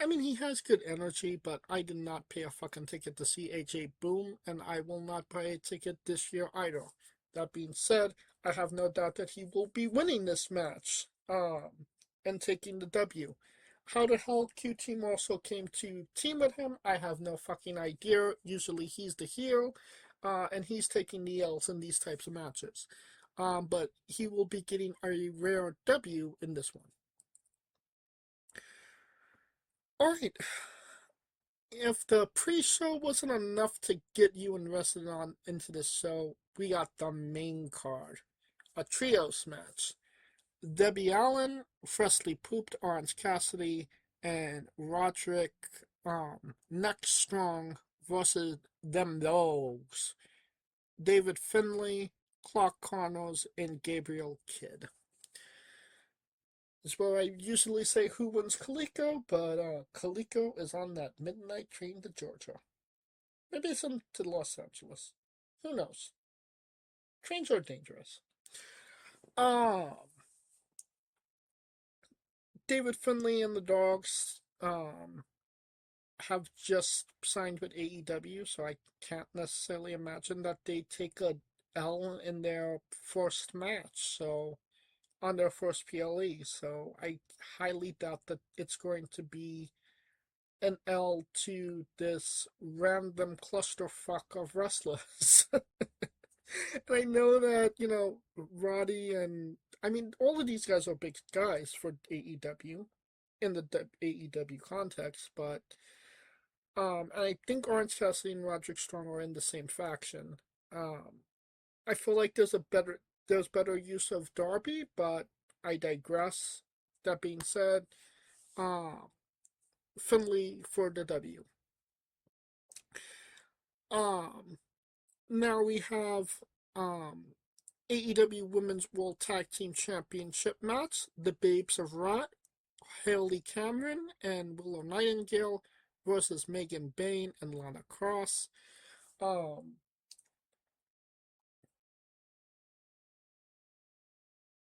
I mean, he has good energy, but I did not pay a fucking ticket to see AJ Boom, and I will not buy a ticket this year either. That being said, I have no doubt that he will be winning this match, and taking the W. How the hell Q Team also came to team with him, I have no fucking idea. Usually he's the heel, and he's taking the L's in these types of matches. But he will be getting a rare W in this one. Alright, if the pre-show wasn't enough to get you invested on into this show, we got the main card, a trios match. Debbie Allen freshly pooped Orange Cassidy and Roderick Neck Strong versus them dogs. David Finlay, Clark Connors, and Gabriel Kidd. This is where I usually say who wins Calico, but Calico is on that midnight train to Georgia. Maybe it's to Los Angeles. Who knows? Trains are dangerous. David Finlay and the Dogs have just signed with AEW, so I can't necessarily imagine that they take a L in their first match, so on their first PLE. So I highly doubt that it's going to be an L to this random clusterfuck of wrestlers. And I know that, Roddy and I mean all of these guys are big guys for AEW in the AEW context, but and I think Orange Cassidy and Roderick Strong are in the same faction. Um, I feel like there's better use of Darby, but I digress. That being said, uh, Finley for the W. Um, Now we have AEW Women's World Tag Team Championship match. The Babes of Wrath, Haley Cameron and Willow Nightingale versus Megan Bayne and Lana Cross. Um,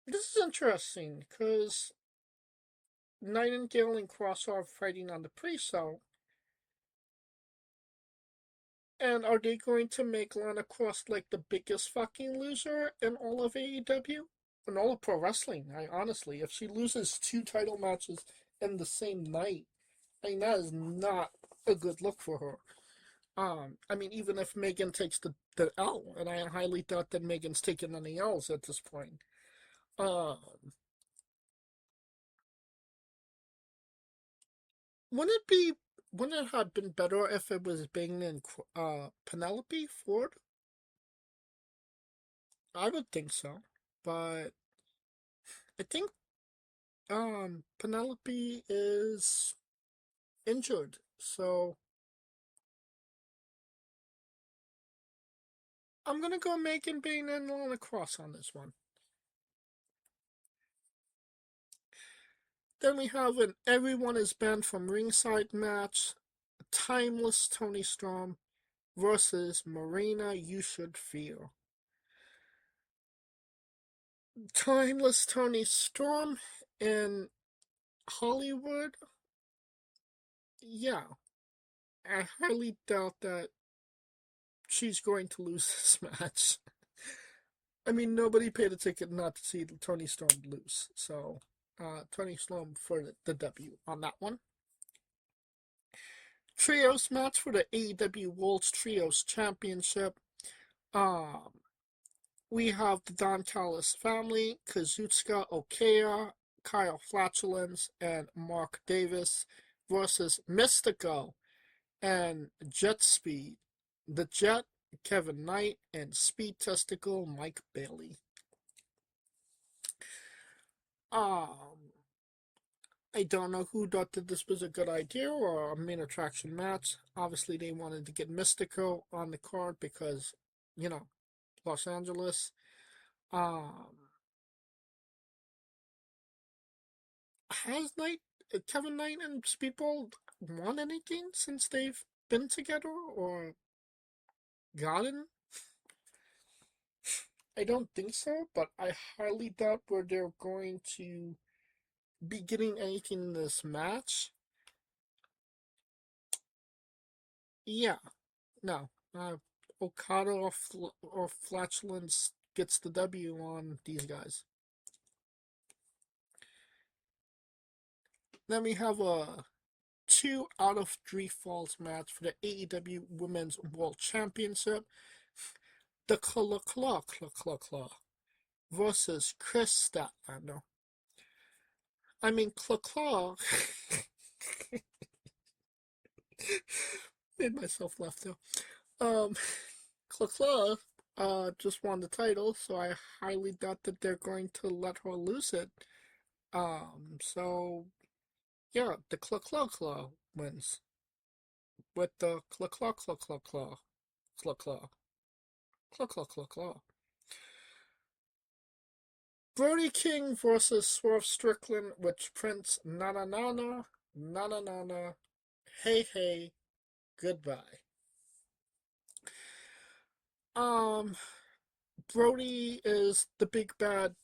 this is interesting because Nightingale and Cross are fighting on the pre-show. And are they going to make Lana Cross like the biggest fucking loser in all of AEW? In all of pro wrestling, I honestly, if she loses two title matches in the same night, I mean that is not a good look for her. I mean, even if Megan takes the L, and I highly doubt that Megan's taking any L's at this point. Um, wouldn't it be? Wouldn't it have been better if it was Bing and Penelope Ford? I would think so, but I think Penelope is injured, so I'm gonna go Megan Bayne and Lana Cross on this one. Then we have an everyone is banned from ringside match. Timeless Tony Storm versus Marina You Should Fear. Timeless Tony Storm in Hollywood. Yeah, I highly doubt that she's going to lose this match. I mean, nobody paid a ticket not to see Tony Storm lose. So, Tony Storm for the W on that one. Trios match for the AEW World Trios Championship. Um, we have the Don Callis family, Kazuchika Okaya, Kyle Flatulence, and Mark Davis versus Mystico and Jet Speed. The Jet, Kevin Knight, and Speed Testicle, Mike Bailey. I don't know who thought that this was a good idea or a main attraction match. Obviously, they wanted to get Mystico on the card because, Los Angeles. Um, has Knight, Kevin Knight and Speedball won anything since they've been together or gotten? I don't think so, but I highly doubt where they're going to be getting anything in this match. Yeah, no. Okada or Flatulence gets the W on these guys. Then we have a 2 out of 3 falls match for the AEW Women's World Championship. The Claw versus Chris Statlander. I mean, Claw made myself laugh too. Um, Claw just won the title, so I highly doubt that they're going to let her lose it. So yeah, the Claw wins with the Claw. Brody King versus Swerve Strickland with Prince Nana, hey, goodbye. Brody is the big bad,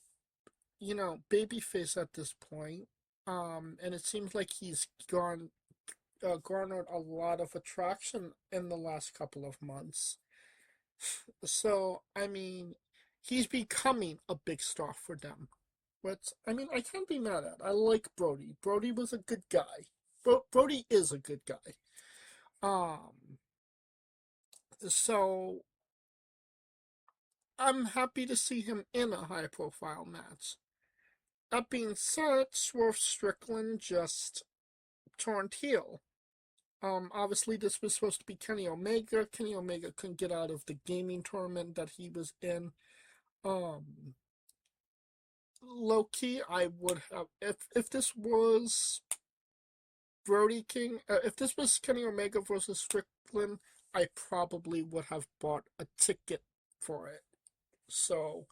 babyface at this point. And it seems like he's garnered a lot of attraction in the last couple of months. So, I mean, he's becoming a big star for them. But, I mean, I can't be mad at. I like Brody. Brody was a good guy. Brody is a good guy. So I'm happy to see him in a high profile match. That being said, Swerve Strickland just turned heel. Obviously this was supposed to be Kenny Omega. Kenny Omega couldn't get out of the gaming tournament that he was in. Low key, I would have if this was Brody King, if this was Kenny Omega versus Strickland, I probably would have bought a ticket for it. So,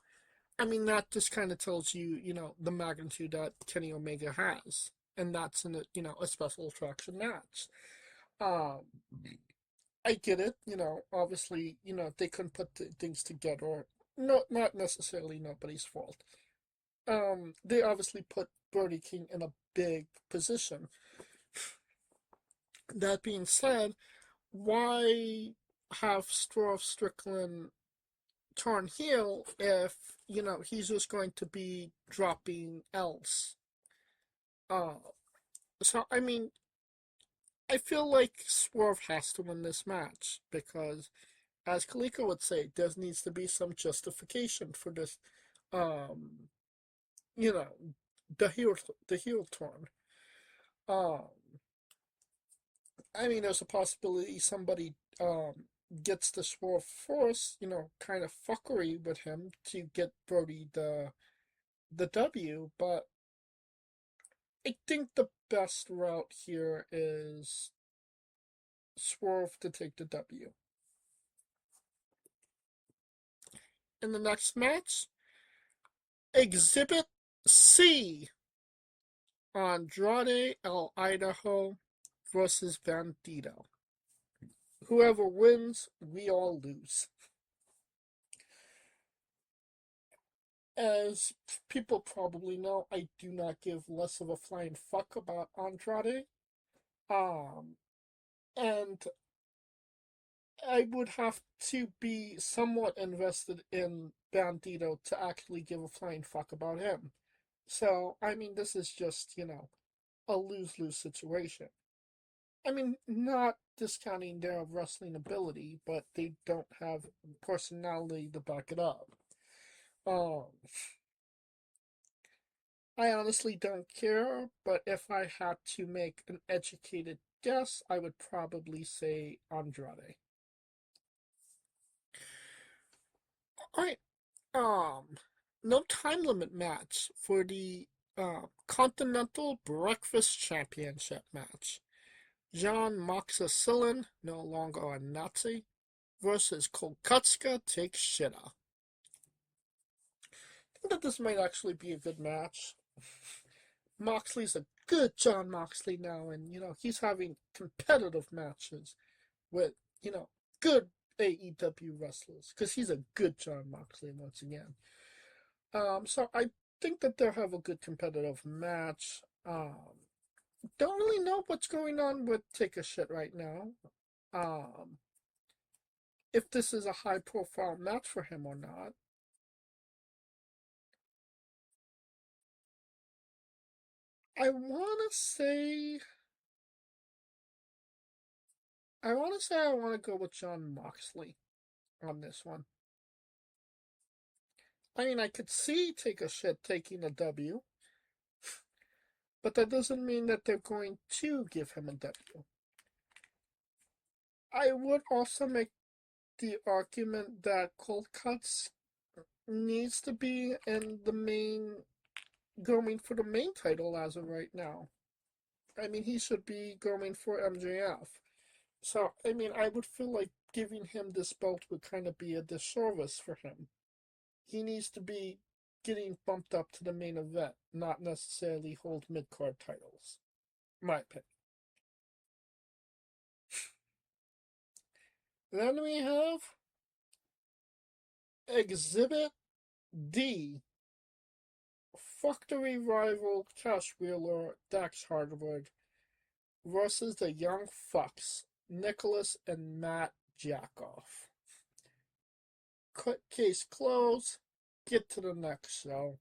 I mean, that just kind of tells you, the magnitude that Kenny Omega has. And that's in a special attraction match. Um, I get it, obviously, they couldn't put things together. No, not necessarily nobody's fault. They obviously put Brody King in a big position. That being said, why have Swerve Strickland turn heel if he's just going to be dropping L's? So I mean, I feel like Swerve has to win this match because, as Kaliko would say, there needs to be some justification for this. Um, you know, the heel turn. Um, I mean, there's a possibility somebody gets the Swerve force, kind of fuckery with him to get Brody the W, but I think the best route here is Swerve to take the W. In the next match, Exhibit C, Andrade El Idaho versus Bandito. Whoever wins, we all lose. As people probably know, I do not give less of a flying fuck about Andrade. And I would have to be somewhat invested in Bandito to actually give a flying fuck about him. So, I mean, this is just, a lose-lose situation. I mean, not discounting their wrestling ability, but they don't have personality to back it up. Um, I honestly don't care, but if I had to make an educated guess, I would probably say Andrade. Alright, no time limit match for the Continental Breakfast Championship match. John Moxley, no longer a Nazi, versus Kolkutska Shida. I think that this might actually be a good match. Moxley's a good John Moxley now, and he's having competitive matches with good AEW wrestlers because he's a good John Moxley once again. So I think that they'll have a good competitive match. Don't really know what's going on with Take a Shit right now. Um, if this is a high profile match for him or not. I wanna say I want to go with John Moxley on this one. I mean, I could see Take a Shit taking a W, but that doesn't mean that they're going to give him a W. I would also make the argument that Cold Cuts needs to be in the main, going for the main title as of right now. I mean, he should be going for MJF. So, I mean, I would feel like giving him this belt would kind of be a disservice for him. He needs to be getting bumped up to the main event, not necessarily hold mid card titles. My opinion. Then we have Exhibit D. Fuck the Revival, Cash Wheeler, Dax Hardwood versus the Young Fucks, Nicholas and Matt Jackoff. Cut case closed. Get to the next show.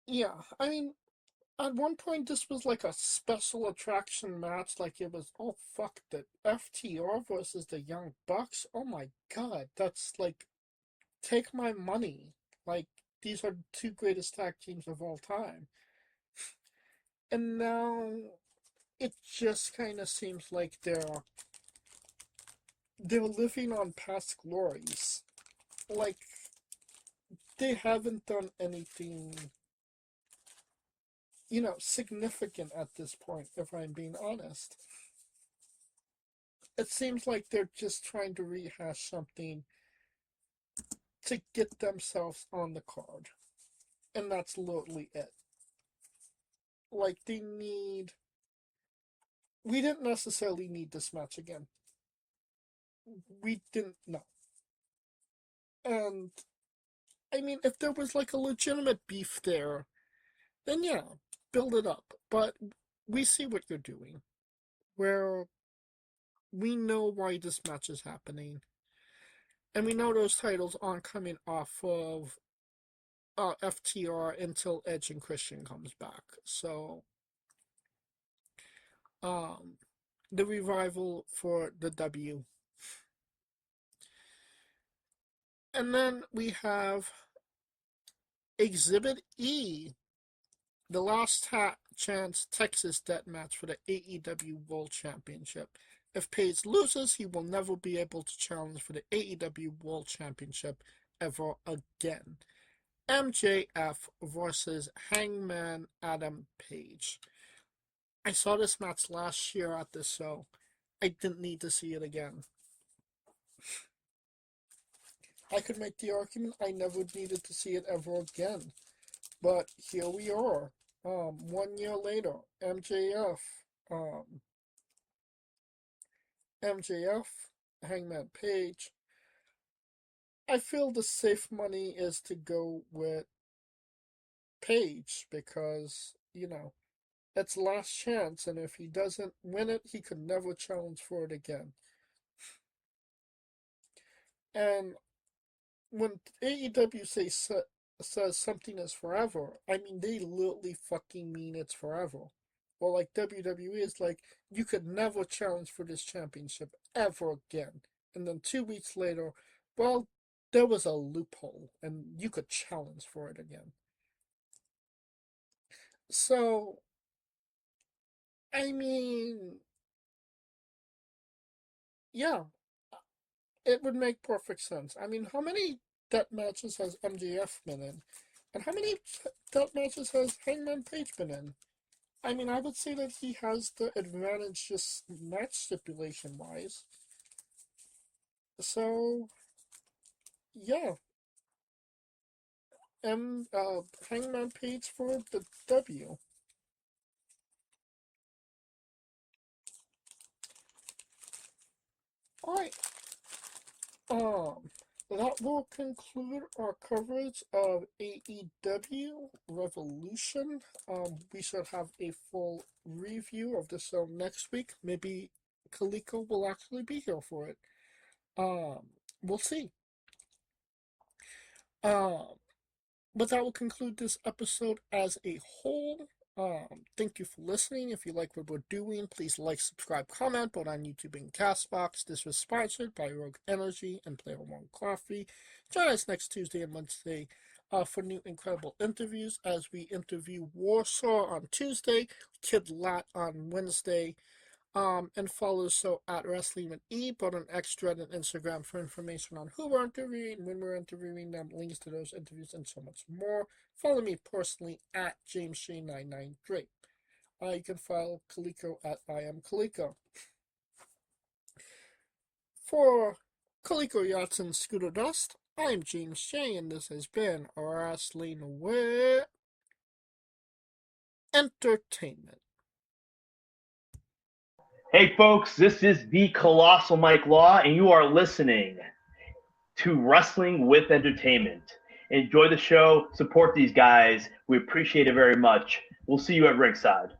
Yeah, I mean, at one point this was like a special attraction match. Like it was, oh fuck, the FTR versus the Young Bucks. Oh my god, that's like, take my money. Like, these are the two greatest tag teams of all time. And now it just kind of seems like they're living on past glories. Like, they haven't done anything, significant at this point, if I'm being honest. It seems like they're just trying to rehash something to get themselves on the card. And that's literally it. Like, we didn't necessarily need this match again. We didn't know. And, I mean, if there was like a legitimate beef there, then yeah, build it up. But we see what you're doing. Where we know why this match is happening. And we know those titles aren't coming off of FTR until Edge and Christian comes back. So, um, the revival for the W. And then we have Exhibit E, the last chance Texas death match for the AEW World Championship. If Page loses, he will never be able to challenge for the AEW World Championship ever again. MJF versus Hangman Adam Page. I saw this match last year at this show. I didn't need to see it again. I could make the argument I never needed to see it ever again. But here we are. 1 year later, um, MJF, Hangman Page. I feel the safe money is to go with Page because, it's last chance, and if he doesn't win it, he could never challenge for it again. And when AEW says something is forever, I mean, they literally fucking mean it's forever. Or like WWE is like, you could never challenge for this championship ever again. And then 2 weeks later, well, there was a loophole and you could challenge for it again. So, I mean, yeah, it would make perfect sense. I mean, how many death matches has MJF been in? And how many death matches has Hangman Page been in? I mean, I would say that he has the advantage just match stipulation wise. So, yeah. Hangman Page for the W. Alright, that will conclude our coverage of AEW Revolution. We should have a full review of the show next week. Maybe Kaliko will actually be here for it. We'll see. But that will conclude this episode as a whole. Thank you for listening. If you like what we're doing, please like, subscribe, comment, both on YouTube and Castbox. This was sponsored by Rogue Energy and Player One Coffee. Join us next Tuesday and Wednesday for new incredible interviews as we interview Warsaw on Tuesday, Kid Lat on Wednesday, and follow the show at Wrestling with E, both on X, Thread, and Instagram for information on who we're interviewing, when we're interviewing them, links to those interviews, and so much more. Follow me personally at JamesJ993. You can follow Kaliko at I am Kaliko. For Kaliko Yachts and Scooter Dust, I'm James J, and this has been Wrestling with Entertainment.
Hey folks, this is the Colossal Mike Law, and you are listening to Wrestling with Entertainment. Enjoy the show, support these guys. We appreciate it very much. We'll see you at ringside.